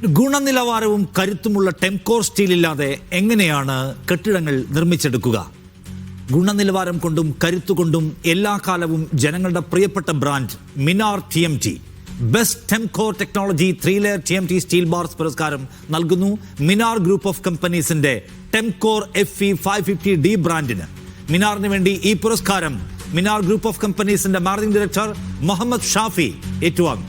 ഗുണനിലവാരവും കരുത്തുമുള്ള ടെംകോർ സ്റ്റീൽ ഇല്ലാതെ എങ്ങനെയാണ് കെട്ടിടങ്ങൾ നിർമ്മിച്ചെടുക്കുക? ഗുണനിലവാരം കൊണ്ടും കരുത്തുകൊണ്ടും എല്ലാ കാലവും ജനങ്ങളുടെ പ്രിയപ്പെട്ട brand Minar TMT best Tempcore technology 3-ലെയർ TMT സ്റ്റീൽ ബാർസ് പുരസ്കാരം നൽകുന്നു മിനാർ ഗ്രൂപ്പ് ഓഫ് കമ്പനീസിന്റെ ടെംകോർ FE 550D ബ്രാൻഡിന്. മിനാറിന് വേണ്ടി ഈ പുരസ്കാരം മിനാർ ഗ്രൂപ്പ് ഓഫ് കമ്പനീസിന്റെ മാനേജിംഗ് ഡയറക്ടർ മുഹമ്മദ് ഷാഫി ഏറ്റുവാങ്ങും.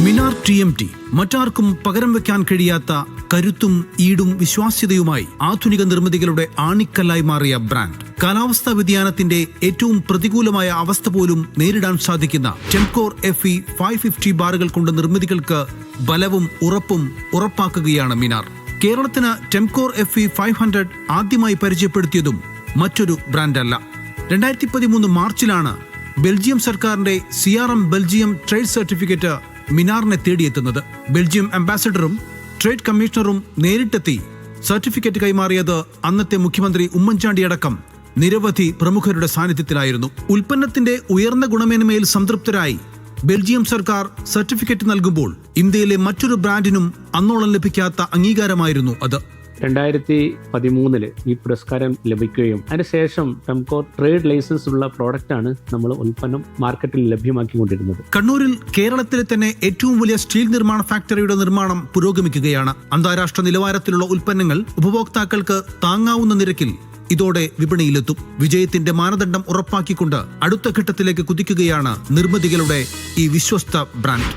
മിനാർ TMT മറ്റാർക്കും പകരം വെക്കാൻ കഴിയാത്ത കരുത്തും ഈടും വിശ്വാസ്യതയുമായി ആധുനിക നിർമ്മിതികളുടെ ആണിക്കല്ലായി മാറിയ ബ്രാൻഡ്. കാലാവസ്ഥാ വ്യതിയാനത്തിന്റെ ഏറ്റവും പ്രതികൂലമായ അവസ്ഥ പോലും നേരിടാൻ സാധിക്കുന്ന ടെംകോർ FE 550 ബാറുകൾ കൊണ്ട് നിർമ്മിതികൾക്ക് ബലവും ഉറപ്പും ഉറപ്പാക്കുകയാണ് മിനാർ. കേരളത്തിന് ടെംകോർ FE 500 ആദ്യമായി പരിചയപ്പെടുത്തിയതും മറ്റൊരു ബ്രാൻഡല്ല. 2013 മാർച്ചിലാണ് ബെൽജിയം സർക്കാരിന്റെ CRM ബെൽജിയം ട്രേഡ് സർട്ടിഫിക്കറ്റ് മിനാറിനെ തേടിയെത്തുന്നത്. ബെൽജിയം അംബാസഡറും ട്രേഡ് കമ്മീഷണറും നേരിട്ടെത്തി സർട്ടിഫിക്കറ്റ് കൈമാറിയത് അന്നത്തെ മുഖ്യമന്ത്രി ഉമ്മൻചാണ്ടി അടക്കം നിരവധി പ്രമുഖരുടെ സാന്നിധ്യത്തിലായിരുന്നു. ഉൽപ്പന്നത്തിന്റെ ഉയർന്ന ഗുണമേന്മയിൽ സംതൃപ്തരായി ബെൽജിയം സർക്കാർ സർട്ടിഫിക്കറ്റ് നൽകുമ്പോൾ ഇന്ത്യയിലെ മറ്റൊരു ബ്രാൻഡിനും അന്നോളം ലഭിക്കാത്ത അംഗീകാരമായിരുന്നു അത്. 2013 ഈ പുരസ്കാരം ലഭിക്കുകയും അതിനുശേഷം ടെംകോർ ട്രേഡ് ലൈസൻസ് ഉള്ള പ്രോഡക്റ്റാണ് നമ്മൾ ഉൽപ്പന്നം മാർക്കറ്റിൽ ലഭ്യമാക്കിക്കൊണ്ടിരുന്നത്. കണ്ണൂരിൽ കേരളത്തിലെ തന്നെ ഏറ്റവും വലിയ സ്റ്റീൽ നിർമ്മാണ ഫാക്ടറിയുടെ നിർമ്മാണം പുരോഗമിക്കുകയാണ്. അന്താരാഷ്ട്ര നിലവാരത്തിലുള്ള ഉൽപ്പന്നങ്ങൾ ഉപഭോക്താക്കൾക്ക് താങ്ങാവുന്ന നിരക്കിൽ ഇതോടെ വിപണിയിലെത്തും. വിജയത്തിന്റെ മാനദണ്ഡം ഉറപ്പാക്കിക്കൊണ്ട് അടുത്ത ഘട്ടത്തിലേക്ക് കുതിക്കുകയാണ് നിർമ്മിതികളുടെ ഈ വിശ്വസ്ത ബ്രാൻഡ്.